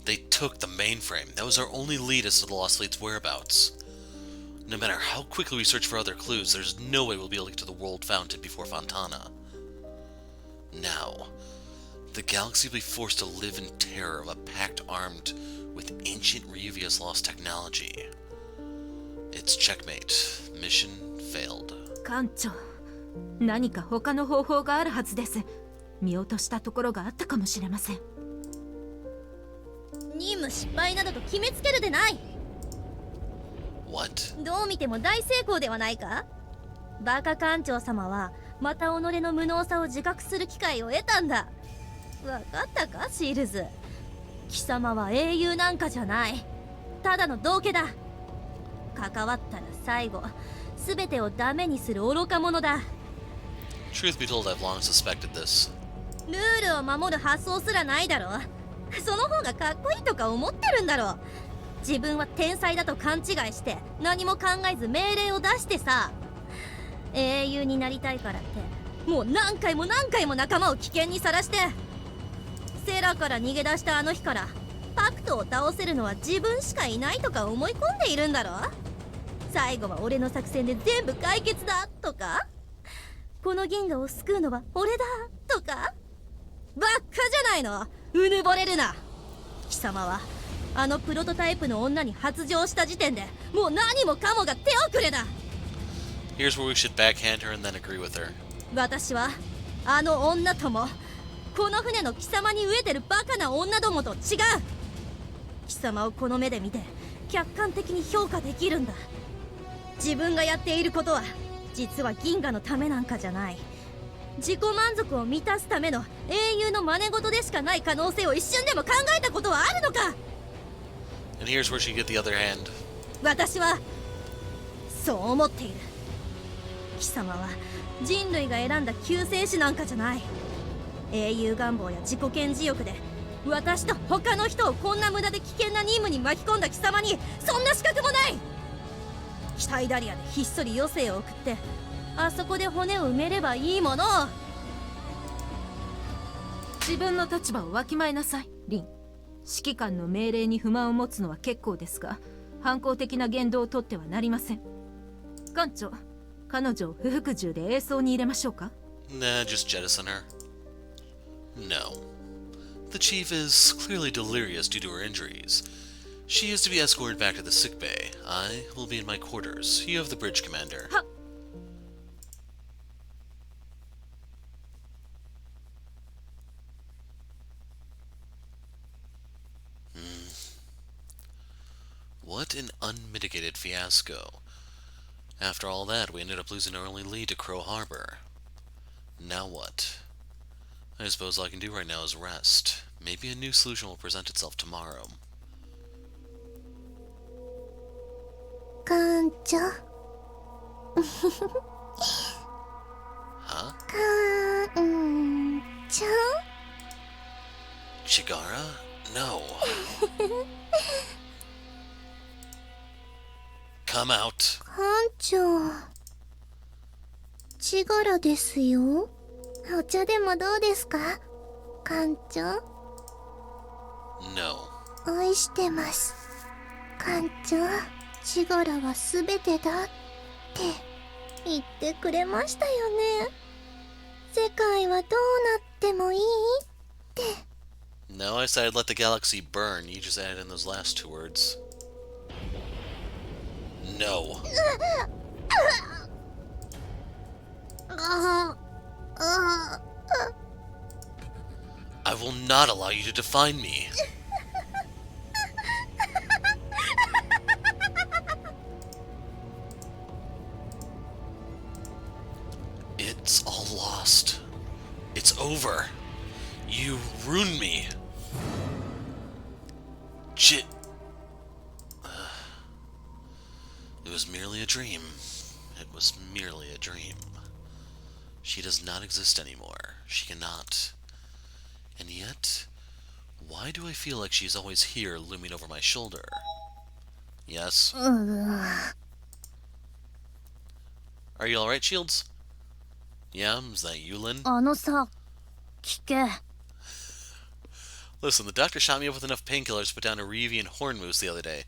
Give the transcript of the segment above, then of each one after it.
They took the mainframe. That was our only lead as to the Lost Fleet's whereabouts. No matter how quickly we search for other clues, there's no way we'll be able to get to the world fountain before Fontana. Now, the galaxy will be forced to live in terror of a pact armed with ancient Ryuvia's lost technology. It's checkmate. Mission failed. 艦長、何か他の方法があるはずです。見落としたところがあったかもしれません。任務失敗などと決めつけるでない。What? どう見ても大成功ではないか。バカ艦長様はまた己の無能さを自覚する機会を得たんだ。わかったか、シールズ。貴様は英雄なんかじゃない。ただの道化だ。関わったら最後、全てをダメにする愚か者だ。 Truth be told, I've long suspected this. ルールを守る発想すらないだろ。その方がかっこいいとか思ってるんだろ。自分は天才だと勘違いして何も考えず命令を出してさ。英雄になりたいからってもう何回も何回も仲間を危険にさらして、セラから逃げ出したあの日からパクトを倒せるのは自分しかいないとか思い込んでいるんだろ。最後は俺の作戦で全部解決だとか、この銀河を救うのは俺だとか。ばっかじゃないの。うぬぼれるな。貴様はあのプロトタイプの女に発情した時点でもう何もかもが手遅れだ。 Here's where we should backhand her and then agree with her. 私はあの女ともこの船の貴様に飢えてるバカな女どもと違う。貴様をこの目で見て客観的に評価できるんだ。自分がやっていることは実は銀河のためなんかじゃない。自己満足を満たすための英雄の真似事でしかない可能性を一瞬でも考えたことはあるのか。 And here's where she get the other hand. 私はそう思っている。貴様は人類が選んだ救世主なんかじゃない。英雄願望や自己顕示欲で私と他の人をこんな無駄で危険な任務に巻き込んだ貴様にそんな資格もない。機体ダリアでひっそり余生を送ってあそこで骨を埋めればいいものを。自分の立場をわきまえなさい、リン。指揮官の命令に不満を持つのは結構ですが、反抗的な言動をとってはなりません。艦長、彼女を不服従で衛装に入れましょうか。 Nah, just jettison her. No. The chief is clearly delirious due to her injuries. She is to be escorted back to the sick bay. I will be in my quarters. You have the bridge commander. はっ。What an unmitigated fiasco. After all that, we ended up losing our only lead to Crow Harbor. Now what? I suppose all I can do right now is rest. Maybe a new solution will present itself tomorrow. 艦長。Huh? 艦長。Chigara? No. Come out. 艦長。チガラですよ。お茶でもどうですか、艦長。 No. 愛してます。艦長、チガラは全てだって言ってくれましたよね。世界はどうなってもいいって。 No, I said I'd let the galaxy burn. You just added in those last two words. No. I will not allow you to define me. It's all lost. It's over. You ruined me. It was merely a dream. It was merely a dream. She does not exist anymore. She cannot. And yet, why do I feel like she's always here looming over my shoulder? Yes? Are you alright, Shields? Yeah, is that you, Lynn? あのさ、聞け。Listen, the doctor shot me up with enough painkillers to put down a Ryuvian horn moose the other day.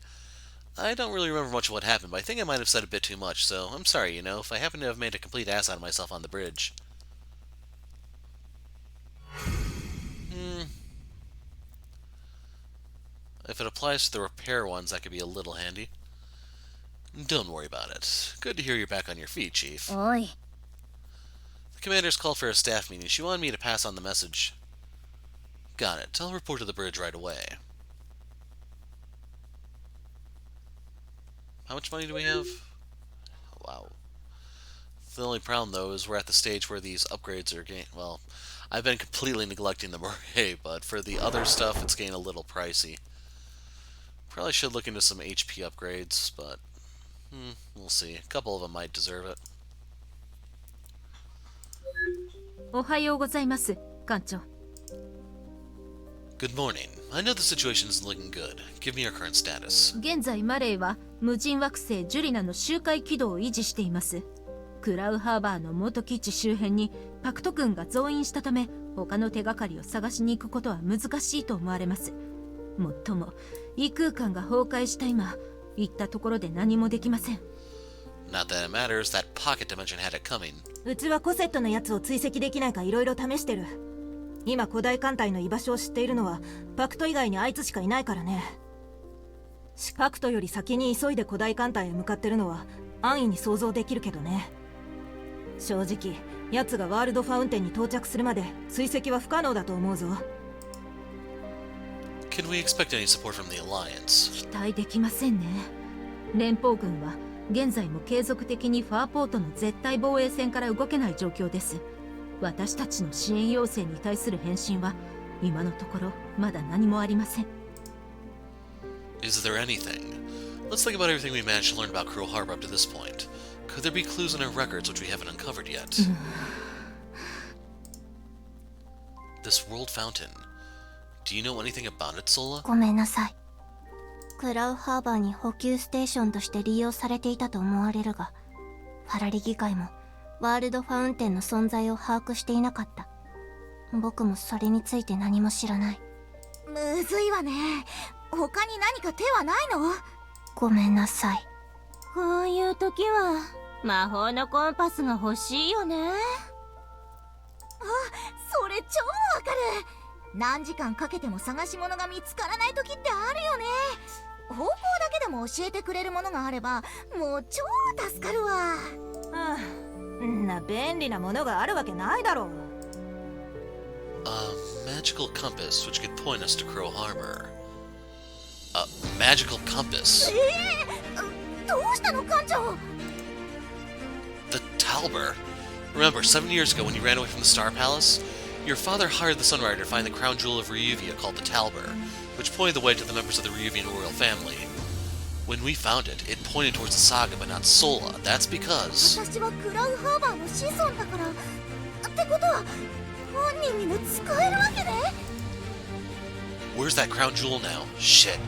I don't really remember much of what happened, but I think I might have said a bit too much, so I'm sorry, if I happen to have made a complete ass out of myself on the bridge. If it applies to the repair ones, that could be a little handy. Don't worry about it. Good to hear you're back on your feet, Chief. Oi. The commander's called for a staff meeting. She wanted me to pass on the message. Got it. I'll report to the bridge right away. How much money do we have? Wow. The only problem, though, is we're at the stage where these upgrades are getting... Well, I've been completely neglecting the beret, but for the other stuff, it's getting a little pricey. Probably should look into some HP upgrades, but... we'll see. A couple of them might deserve it. おはようございます、艦長。 Good morning. I know the situation isn't looking good. Give me your current status. 現在マレーは無人惑星ジュリナの周回軌道を維持しています。クラウハーバーの元基地周辺にパクト軍が増員したため、他の手がかりを探しに行くことは難しいと思われます。もっとも異空間が崩壊した今、行ったところで何もできません。 Not that it matters, that pocket dimension had it coming. うちはコセットのやつを追跡できないかいろいろ試してる。今古代艦隊の居場所を知っているのはパクト以外にあいつしかいないからね。パクトより先に急いで古代艦隊へ向かってるのは安易に想像できるけどね。正直奴がワールドファウンテンに到着するまで追跡は不可能だと思うぞ。 Can we expect any support from the Alliance? 期待できませんね。連邦軍は現在も継続的にファーポートの絶対防衛線から動けない状況です。私たちの支援要請に対する返信は今のところまだ何もありません。 Is there anything? Let's think about everything we managed to learn about Crow Harbor up to this point. Could there be clues in our records which we haven't uncovered yet? This world fountain. Do you know anything about it, Sola? ごめんなさい。クラウハーバーに補給ステーションとして利用されていたと思われるが、ファラリ議会もワールドファウンテンの存在を把握していなかった。僕もそれについて何も知らない。むずいわね。他に何か手はないの？ごめんなさい。こういう時は魔法のコンパスが欲しいよね。あ、それ超わかる。何時間かけても探し物が見つからない時ってあるよね。方向だけでも教えてくれるものがあればもう超助かるわ。ああ、んな便利なものがあるわけないだろう。A magical compass which could point us to Crow Harbor. A magical compass? どうしたの艦長？ The Talbur? Remember, 7 years ago when you ran away from the Star Palace? Your father hired the Sunrider to find the crown jewel of Ryuvia called the Talbur, which pointed the way to the members of the Ryuvian Royal Family. When we found it, it pointed towards the saga but not Sola. That's because... 私はクラウハーバーの子孫だから。ってことは本人にも使えるわけね。 Where's that crown jewel now? Shit.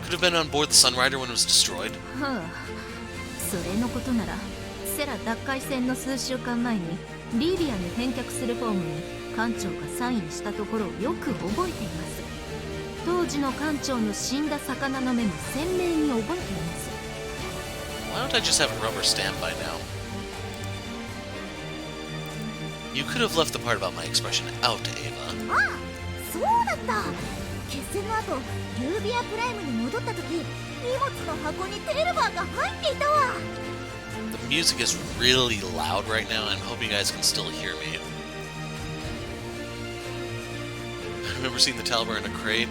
Could have been on board the Sunrider when it was destroyed. はあ、それのことならセラ奪回戦の数週間前にリービアに返却するフォームに艦長がサインしたところをよく覚えています。当時の艦長の死んだ魚の目も鮮明に覚えています。 Why don't I just have a rubber stamp by now? You could have left the part about my expression out, Ava. ああ、そうだった。決戦の後ユービアプライムに戻った時荷物の箱にテルバーが入っていたわ。 The music is really loud right now, and I'm hoping you guys can still hear me. I remember seeing the Talbur in a crate.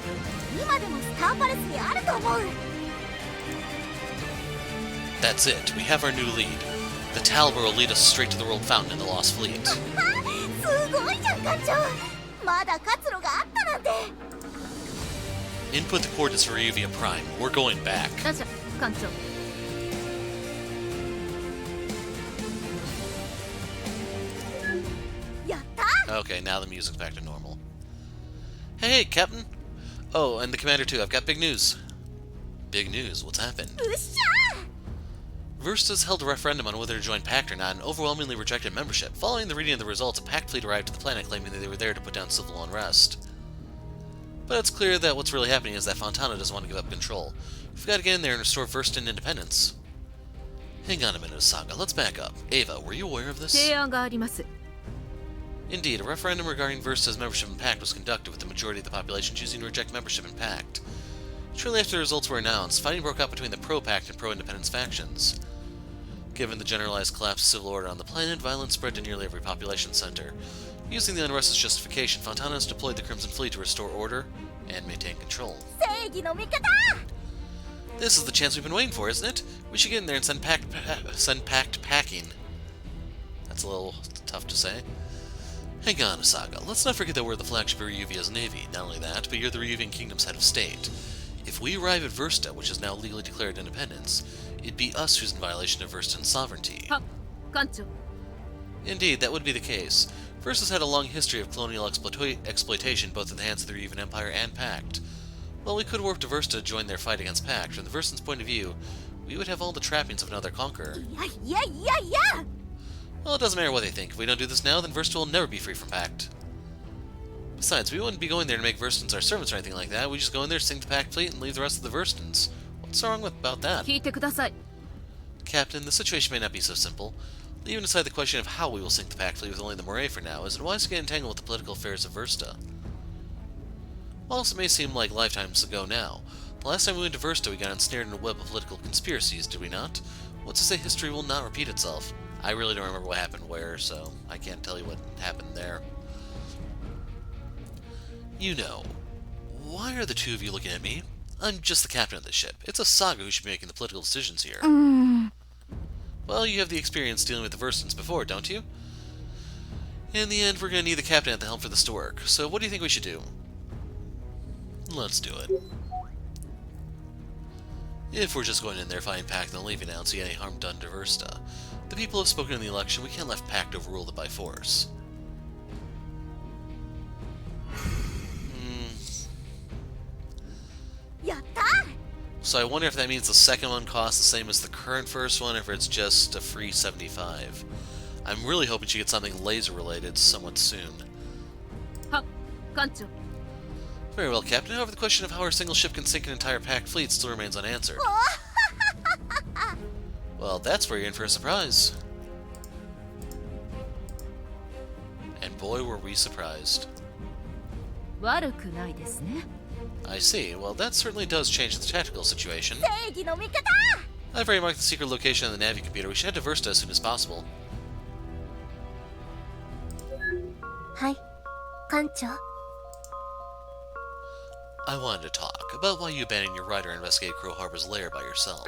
今でもスターパレスにあると思う。 That's it. We have our new lead. The Talbur will lead us straight to the World Fountain in the Lost Fleet. すごいじゃん艦長。まだ活路があったなんて。 Input the coordinates for Ryuvia Prime. We're going back. ラジャ艦長。やった。 Okay, now the music's back to normal. Hey, Captain! Oh, and the Commander too. I've got big news. Big news? What's happened? うっしゃー。 Versta's held a referendum on whether to join Pact or not and overwhelmingly rejected membership. Following the reading of the results, a Pact fleet arrived at the planet claiming that they were there to put down civil unrest. But it's clear that what's really happening is that Fontana doesn't want to give up control. We've got to get in there and restore Verston independence. Hang on a minute, Saga. Let's back up. Ava, were you aware of this? 提案があります。 Indeed, a referendum regarding Versta's membership in Pact was conducted, with the majority of the population choosing to reject membership in Pact. Shortly after the results were announced, fighting broke out between the pro-Pact and pro-independence factions. Given the generalized collapse of civil order on the planet, violence spread to nearly every population center. Using the unrest as justification, Fontana has deployed the Crimson Fleet to restore order and maintain control. 正義の味方 This is the chance we've been waiting for, isn't it? We should get in there and send Pact packing. That's a little tough to say. Hang on, Asaga. Let's not forget that we're the flagship of Ryuvia's navy. Not only that, but you're the Ryuvian Kingdom's head of state. If we arrive at Versta, which is now legally declared independence, it'd be us who's in violation of Verstan's sovereignty. は、艦長。 Indeed, that would be the case. Versta's had a long history of colonial exploitation both at the hands of the Ryuvian Empire and Pact. While we could warp to Versta to join their fight against Pact, from the Verstan's point of view, we would have all the trappings of another conqueror. いやいやいや Well, it doesn't matter what they think. If we don't do this now, then Versta will never be free from Pact. Besides, we wouldn't be going there to make Verstans our servants or anything like that. We just go in there, sink the Pact fleet, and leave the rest of the Verstans. What's wrong about that? 聞いてください。 Captain, the situation may not be so simple. Leaving aside the question of how we will sink the Pact fleet with only the Moray for now, is it wise to get entangled with the political affairs of Versta? Whilst it may seem like lifetimes ago now, the last time we went to Versta we got ensnared in a web of political conspiracies, did we not? What's to say history will not repeat itself? I really don't remember what happened where, so I can't tell you what happened there. You know, why are the two of you looking at me? I'm just the captain of this ship. It's Asaga who should be making the political decisions here. Well, you have the experience dealing with the Verstans before, don't you? In the end, we're going to need the captain at the helm for this to work. So what do you think we should do? Let's do it. If we're just going in there fighting Pact and leaving out, see any harm done to Versta. The people have spoken in the election, we can't let Pact overrule them by force. So I wonder if that means the second one costs the same as the current first one, or if it's just a free 75. I'm really hoping she gets something laser-related somewhat soon. は、艦長。 Very well, Captain. However, the question of how our single ship can sink an entire Pact fleet still remains unanswered. Well, that's where you're in for a surprise. And boy, were we surprised. 悪くないですね。 I see. Well, that certainly does change the tactical situation. 正義の味方 I've already marked the secret location on the Navi computer. We should head to Versta as soon as possible. はい艦長 I wanted to talk about why you abandoned your rider and investigated Crow Harbor's lair by yourself.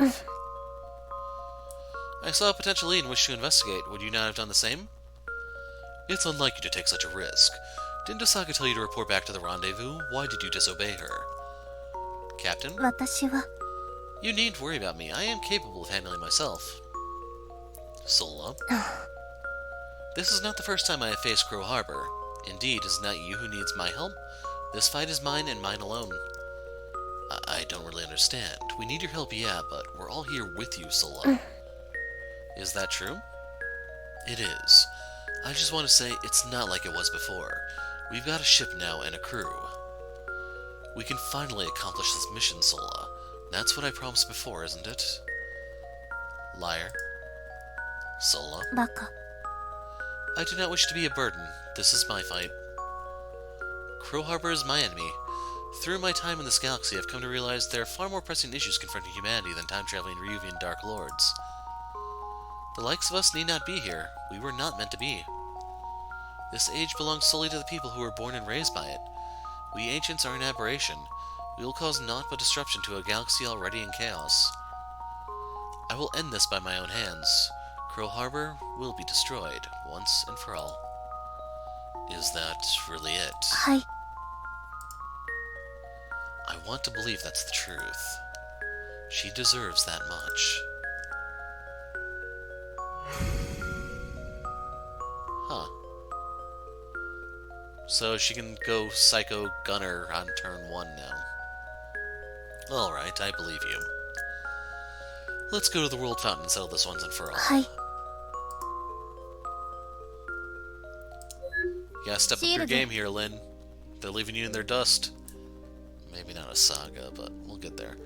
I saw a potential lead and wished to investigate. Would you not have done the same? It's unlike you to take such a risk. Didn't Asaga tell you to report back to the rendezvous? Why did you disobey her? Captain? 私は You needn't worry about me. I am capable of handling myself. Sola? This is not the first time I have faced Crow Harbor. Indeed, it is not you who needs my help. This fight is mine and mine alone. I don't really understand. We need your help, yeah, but we're all here with you, Sola. Is that true? It is. I just want to say it's not like it was before. We've got a ship now and a crew. We can finally accomplish this mission, Sola. That's what I promised before, isn't it? Liar. Sola. バカ I do not wish to be a burden. This is my fight. Crow Harbor is my enemy. Through my time in this galaxy, I've come to realize there are far more pressing issues confronting humanity than time-traveling Ryuvian Dark Lords. The likes of us need not be here. We were not meant to be. This age belongs solely to the people who were born and raised by it. We ancients are an aberration. We will cause naught but disruption to a galaxy already in chaos. I will end this by my own hands. Crow Harbor will be destroyed, once and for all. Is that really it? はい I want to believe that's the truth. She deserves that much. Huh. So she can go Psycho Gunner on turn 1 now. Alright, I believe you. Let's go to the World Fountain and settle this once and for all. はい You gotta step up your game here, Lynn. They're leaving you in their dust. maybe not a saga, but we'll get there.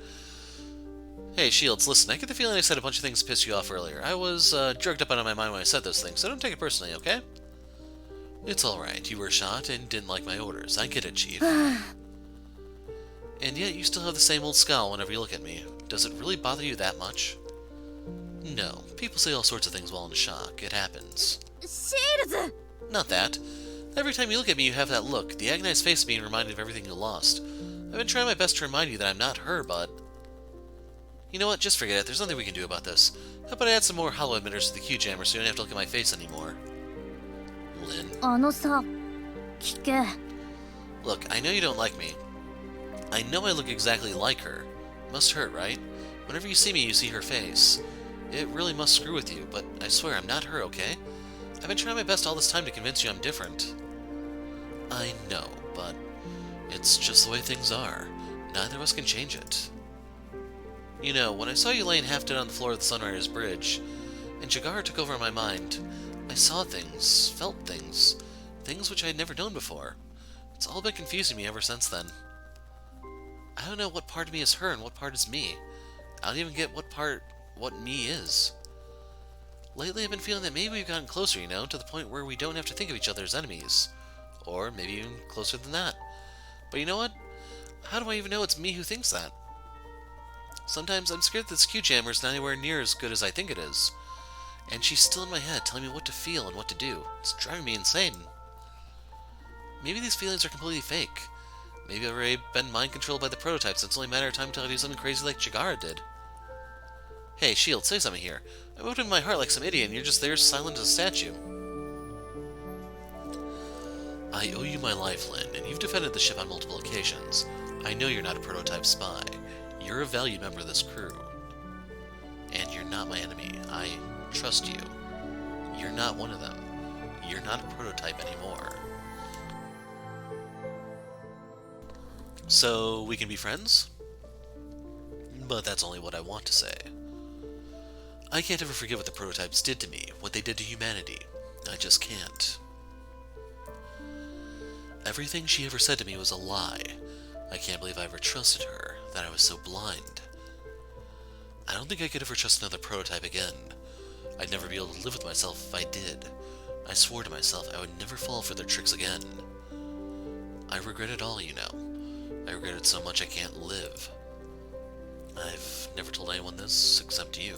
Hey, Shields, listen, I get the feeling I said a bunch of things to piss you off earlier. I was jerked up out of my mind when I said those things, so don't take it personally, okay? It's alright, you were shot and didn't like my orders. I get it, Chief. And yet you still have the same old scowl whenever you look at me. Does it really bother you that much? No. People say all sorts of things while in shock. It happens. Shields! Not that. Every time you look at me, you have that look, the agonized face of being reminded of everything you lost. I've been trying my best to remind you that I'm not her, but... You know what? Just forget it. There's nothing we can do about this. How about I add some more hollow emitters to the Q-jammer so you don't have to look at my face anymore? Lynn. さ、聞け。 Look, I know you don't like me. I know I look exactly like her. Must hurt, right? Whenever you see me, you see her face. It really must screw with you, but I swear I'm not her, okay? I've been trying my best all this time to convince you I'm different. I know, but it's just the way things are. Neither of us can change it. You know, when I saw you laying half dead on the floor of the Sunrider's bridge, and Chigara took over in my mind, I saw things, felt things, things which I had never known before. It's all been confusing me ever since then. I don't know what part of me is her and what part is me. I don't even get what me is. Lately I've been feeling that maybe we've gotten closer, you know, to the point where we don't have to think of each other as enemies. Or maybe even closer than that. But you know what? How do I even know it's me who thinks that? Sometimes I'm scared that this Q-jammer is not anywhere near as good as I think it is. And she's still in my head telling me what to feel and what to do. It's driving me insane. Maybe these feelings are completely fake. Maybe I've already been mind-controlled by the prototypes, and it's only a matter of time until I do something crazy like Chigara did. Hey, Shield, say something here. I opened my heart like some idiot, and you're just there silent as a statue. I owe you my life, Lynn, and you've defended the ship on multiple occasions. I know you're not a prototype spy. You're a valued member of this crew. And you're not my enemy. I trust you. You're not one of them. You're not a prototype anymore. So, we can be friends? But that's only what I want to say. I can't ever forget what the prototypes did to me, what they did to humanity. I just can't. Everything she ever said to me was a lie. I can't believe I ever trusted her, that I was so blind. I don't think I could ever trust another prototype again. I'd never be able to live with myself if I did. I swore to myself I would never fall for their tricks again. I regret it all, you know. I regret it so much I can't live. I've never told anyone this except you.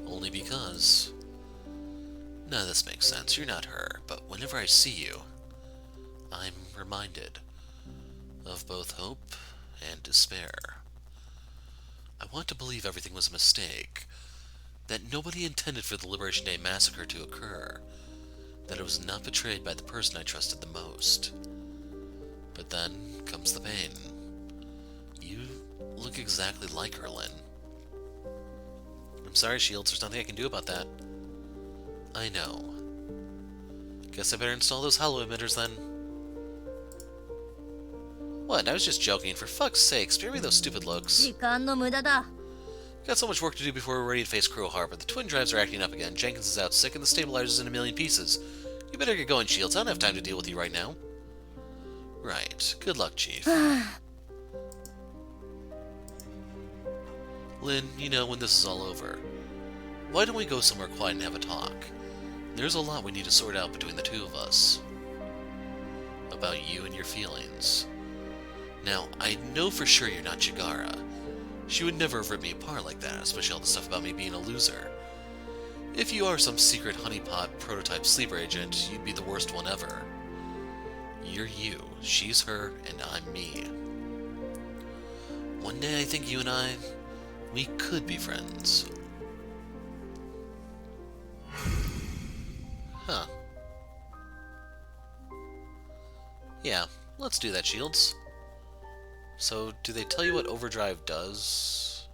Only because... None of this makes sense. You're not her, but whenever I see you, I'm reminded of both hope and despair. I want to believe everything was a mistake, that nobody intended for the Liberation Day massacre to occur, that I was not betrayed by the person I trusted the most. But then comes the pain. You look exactly like her, Lynn. I'm sorry, Shields, there's nothing I can do about that. I know. Guess I better install those hollow emitters then. What? I was just joking. For fuck's sake, spare me those stupid looks. 時間の無駄だ。 Got so much work to do before we're ready to face Crow Harbor. The twin drives are acting up again. Jenkins is out sick and the stabilizer's in a million pieces. You better get going, Shields. I don't have time to deal with you right now. Right. Good luck, Chief. Lynn, you know, when this is all over, why don't we go somewhere quiet and have a talk? There's a lot we need to sort out between the two of us. About you and your feelings. Now, I know for sure you're not Chigara. She would never have ripped me apart like that, especially all the stuff about me being a loser. If you are some secret honeypot prototype sleeper agent, you'd be the worst one ever. You're you, she's her, and I'm me. One day I think you and we could be friends. Huh. Yeah, let's do that, Shields. So, do they tell you what overdrive does?